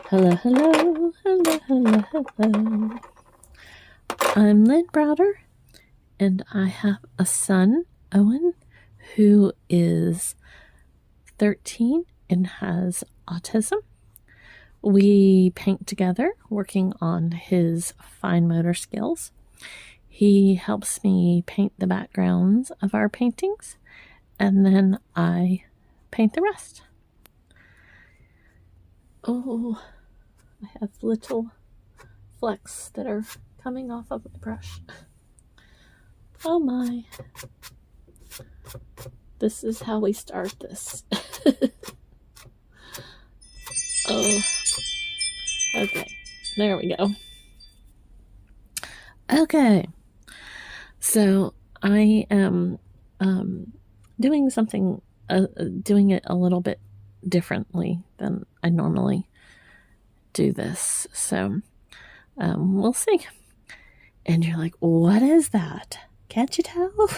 Hello, hello, hello, hello, hello. I'm Lynn Browder, and I have a son, Owen, who is 13 and has autism. We paint together, working on his fine motor skills. He helps me paint the backgrounds of our paintings, and then I paint the rest. Oh, I have little flecks that are coming off of my brush. Oh my. This is how we start this. Oh, okay. There we go. Okay. So I am doing something, doing it a little bit differently than I normally do this. So we'll see. And you're like, what is that? Can't you tell?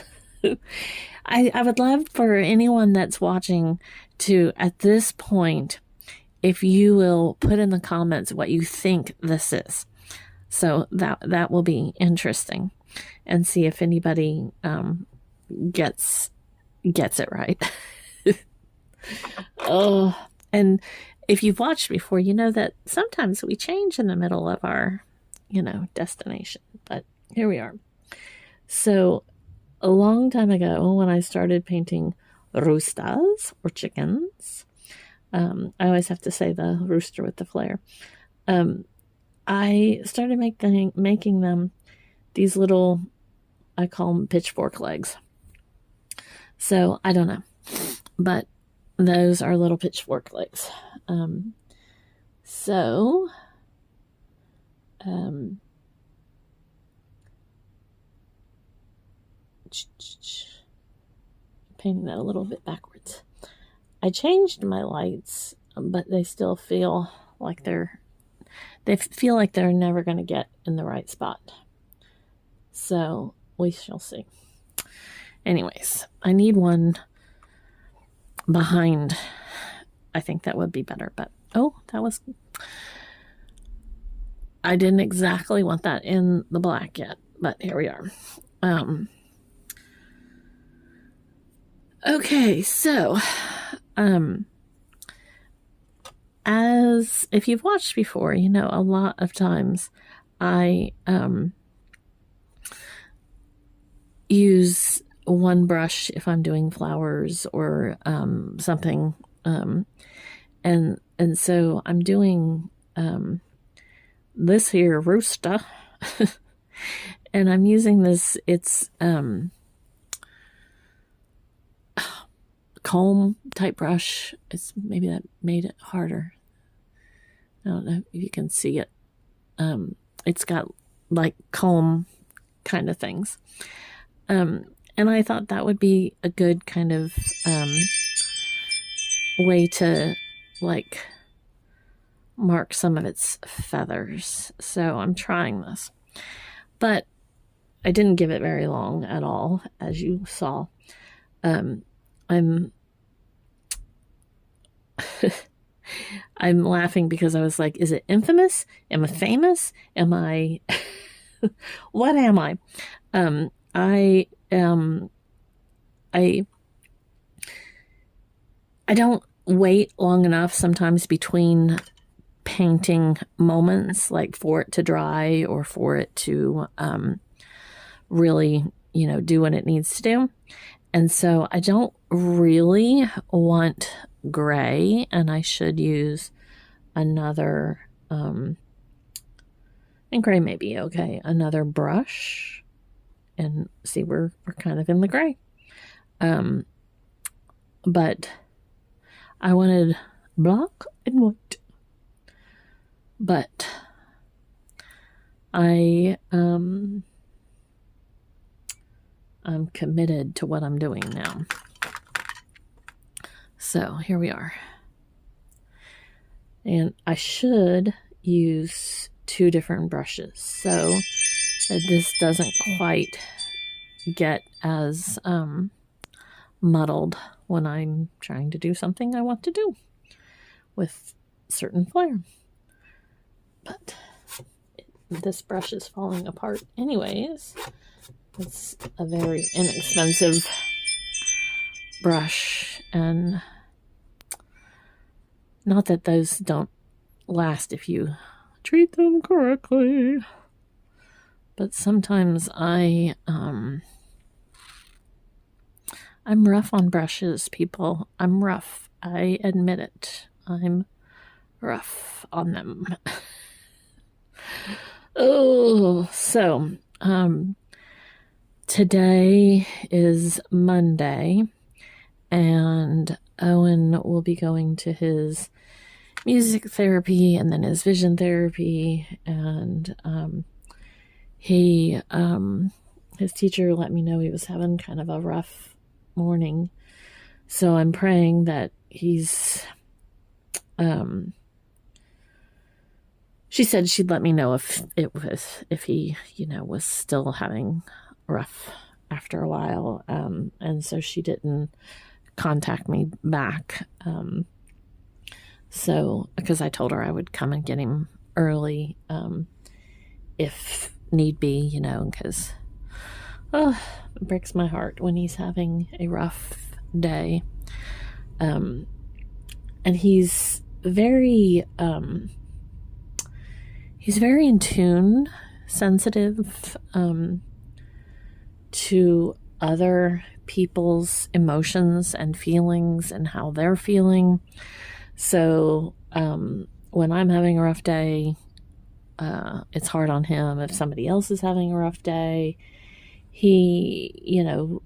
I would love for anyone that's watching to, at this point, if you will put in the comments what you think this is. So that will be interesting, and see if anybody gets it right. Oh, and if you've watched before, you know that sometimes we change in the middle of our, destination. But here we are. So a long time ago, when I started painting roosters or chickens, I always have to say the rooster with the flare. I started making them these little, I call them pitchfork legs. So I don't know, but those are little pitchfork legs. Painting that a little bit backwards. I changed my lights, but they still feel like they're never going to get in the right spot. So we shall see. Anyways, I need one behind. I think that would be better, but I didn't exactly want that in the black yet, but here we are. Okay, so as if you've watched before, a lot of times I use one brush if I'm doing flowers or something, and so I'm doing this here rooster, and I'm using this. It's comb type brush. It's maybe that made it harder. I don't know if you can see it. It's got like comb kind of things. And I thought that would be a good kind of way to like mark some of its feathers. So I'm trying this. But I didn't give it very long at all, as you saw. I'm laughing because I was like, is it infamous? Am I famous? Am I what am I? I don't wait long enough sometimes between painting moments, like for it to dry or for it to really, do what it needs to do. And so I don't really want gray, and I should use another, and gray may be okay, another brush, and see, we're kind of in the gray. But I wanted black and white. But I'm committed to what I'm doing now. So here we are. And I should use two different brushes so that this doesn't quite get as muddled when I'm trying to do something I want to do with certain flair. But this brush is falling apart anyways. It's a very inexpensive brush, and not that those don't last if you treat them correctly. But sometimes I'm rough on brushes, people. I'm rough. I admit it. I'm rough on them. Oh, so today is Monday, and Owen will be going to his music therapy and then his vision therapy, and his teacher let me know he was having kind of a rough morning, so I'm praying that he's she said she'd let me know if he was still having rough after a while, and so she didn't contact me back, so because I told her I would come and get him early, if need be, because it breaks my heart when he's having a rough day, and he's very in tune, sensitive to other people's emotions and feelings and how they're feeling. So when I'm having a rough day, it's hard on him. If somebody else is having a rough day, he,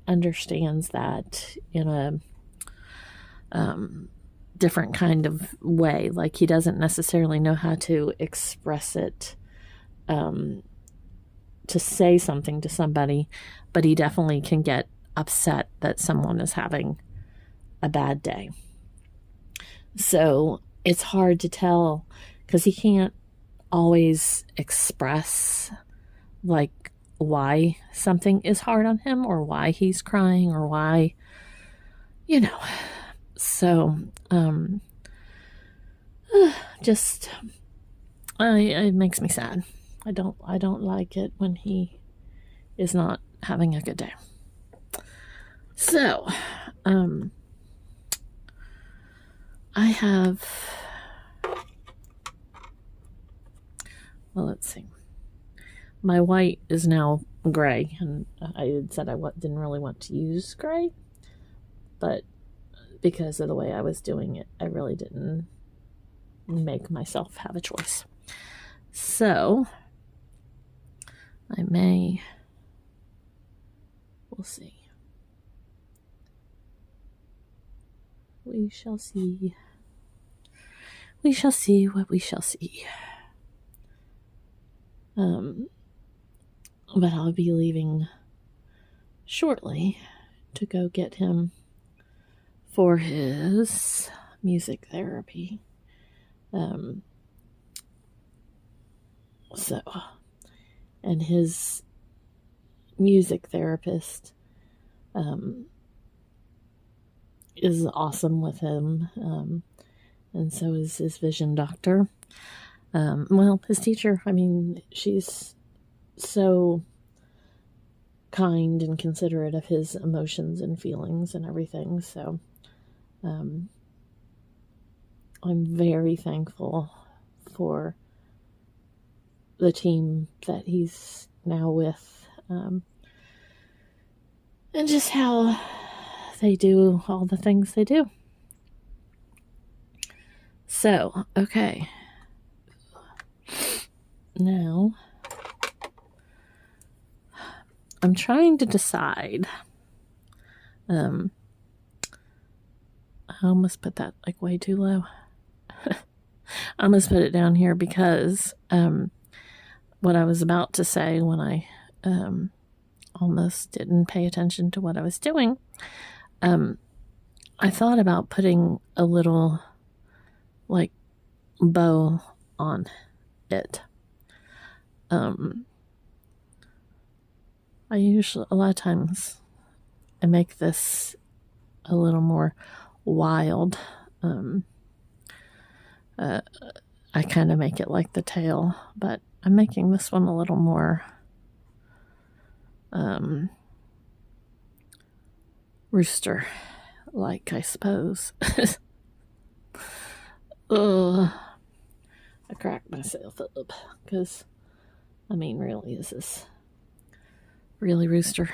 understands that in a different kind of way. Like, he doesn't necessarily know how to express it, to say something to somebody, but he definitely can get upset that someone is having a bad day. So it's hard to tell because he can't always express like why something is hard on him or why he's crying or why, so just it makes me sad. I don't like it when he is not having a good day. So I have, well, let's see. My white is now gray, and I had said I didn't really want to use gray, but because of the way I was doing it, I really didn't make myself have a choice. So we'll see. We shall see. We shall see what we shall see. But I'll be leaving shortly to go get him for his music therapy. And his music therapist is awesome with him, and so is his vision doctor. His teacher, she's so kind and considerate of his emotions and feelings and everything, so I'm very thankful for the team that he's now with, and just how they do all the things they do. So, okay. Now, I'm trying to decide. I almost put that way too low. I almost put it down here because what I was about to say when I almost didn't pay attention to what I was doing, I thought about putting a little bow on it. A lot of times I make this a little more wild. I kind of make it like the tail, but I'm making this one a little more rooster like, I suppose. Ugh. I cracked myself up because, I mean, really, is this really rooster?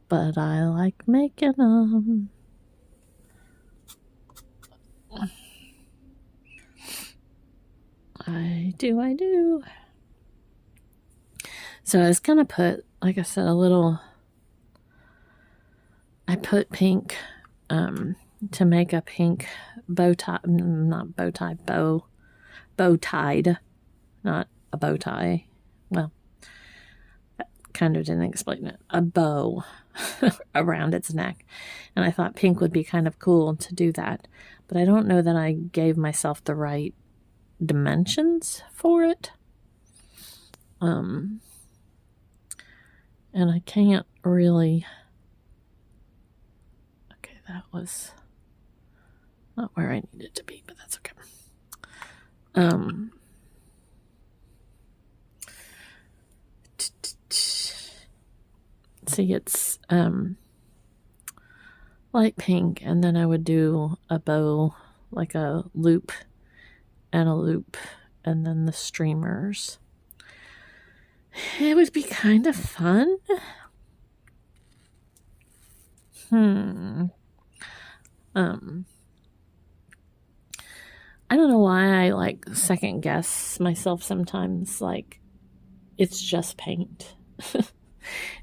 But I like making them. I do. So I was gonna put, like I said, I put pink to make a pink bow tie, not bow tie, bow tied, not a bow tie. Well, that kind of didn't explain it. A bow around its neck. And I thought pink would be kind of cool to do that. But I don't know that I gave myself the right dimensions for it. And I can't really. Okay, that was not where I needed to be, but that's okay. See, it's light pink, and then I would do a bow, like a loop and a loop, and then the streamers. It would be kind of fun. I don't know why I like second guess myself sometimes. Like, it's just paint.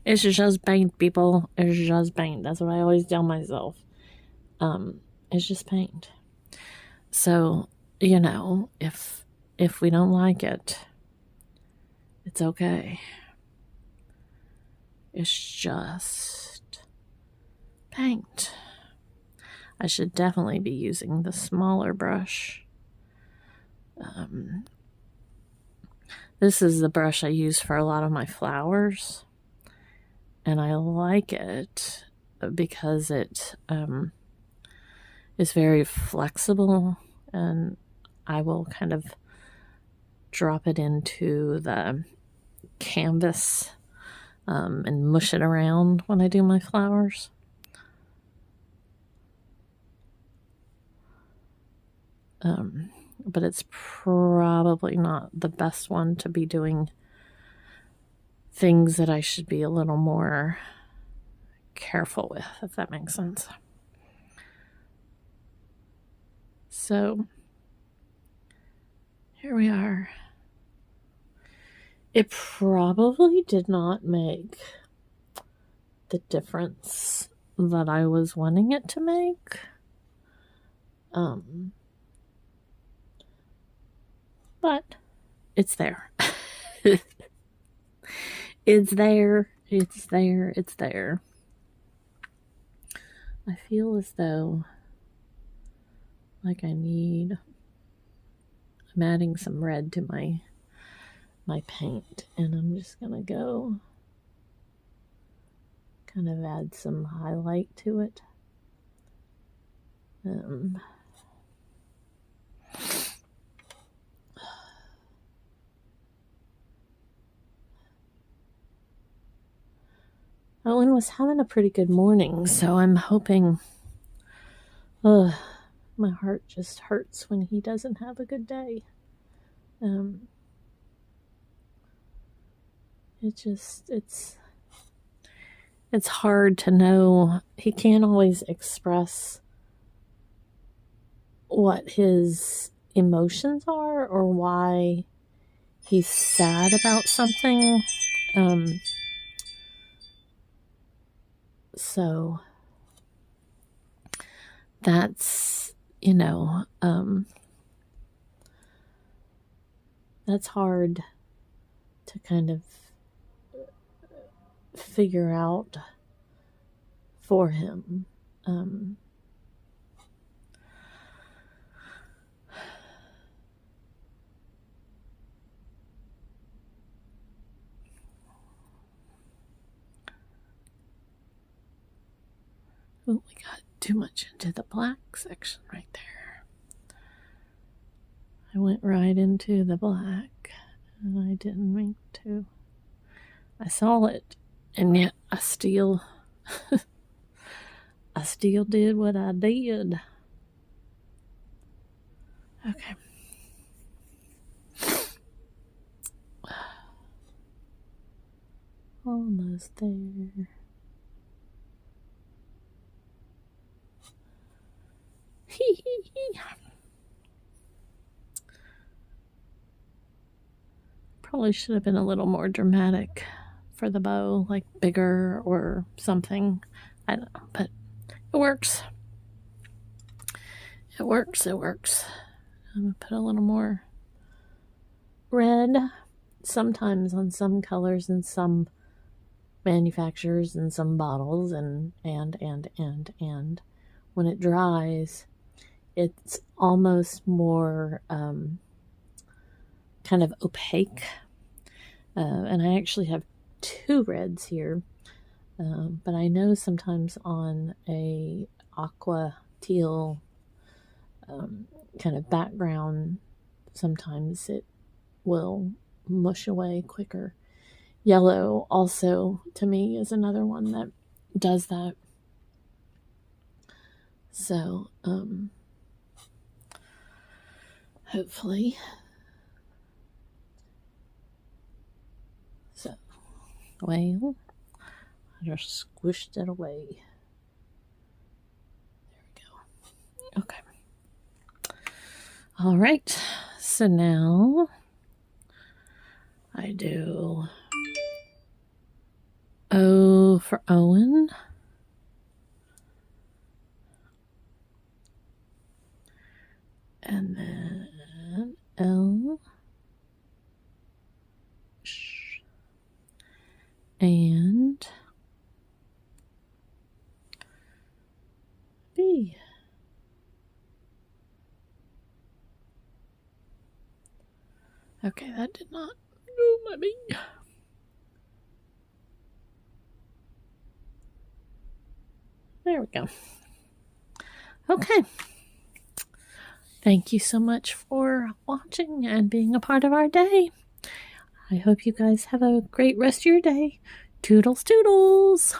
It's just paint, people. It's just paint. That's what I always tell myself. It's just paint. So, you know, if we don't like it, it's okay. It's just paint. I should definitely be using the smaller brush. This is the brush I use for a lot of my flowers. And I like it because it is very flexible, and I will kind of drop it into the canvas and mush it around when I do my flowers. But it's probably not the best one to be doing things that I should be a little more careful with, if that makes sense. So here we are. It probably did not make the difference that I was wanting it to make. But it's there. It's there. It's there. It's there. I feel as though like I'm adding some red to my paint, and I'm just gonna go kind of add some highlight to it. Owen was having a pretty good morning, so I'm hoping. My heart just hurts when he doesn't have a good day. It's hard to know. He can't always express what his emotions are or why he's sad about something. So that's, that's hard to kind of figure out for him. Oh, we got too much into the black section right there. I went right into the black, and I didn't mean to. I saw it, and yet I still did what I did. Okay. Almost there. Probably should have been a little more dramatic for the bow, like bigger or something. I don't know, but it works. It works. I'm gonna put a little more red sometimes on some colors and some manufacturers and some bottles and when it dries, it's almost more kind of opaque. And I actually have two reds here, but I know sometimes on a aqua teal kind of background, sometimes it will mush away quicker. Yellow also, to me, is another one that does that. So, hopefully. So, well, I just squished it away. There we go. Okay. All right. So now I do O for Owen. And then L. And B. Okay, that did not do my B. There we go. Okay. Thank you so much for watching and being a part of our day. I hope you guys have a great rest of your day. Toodles, toodles.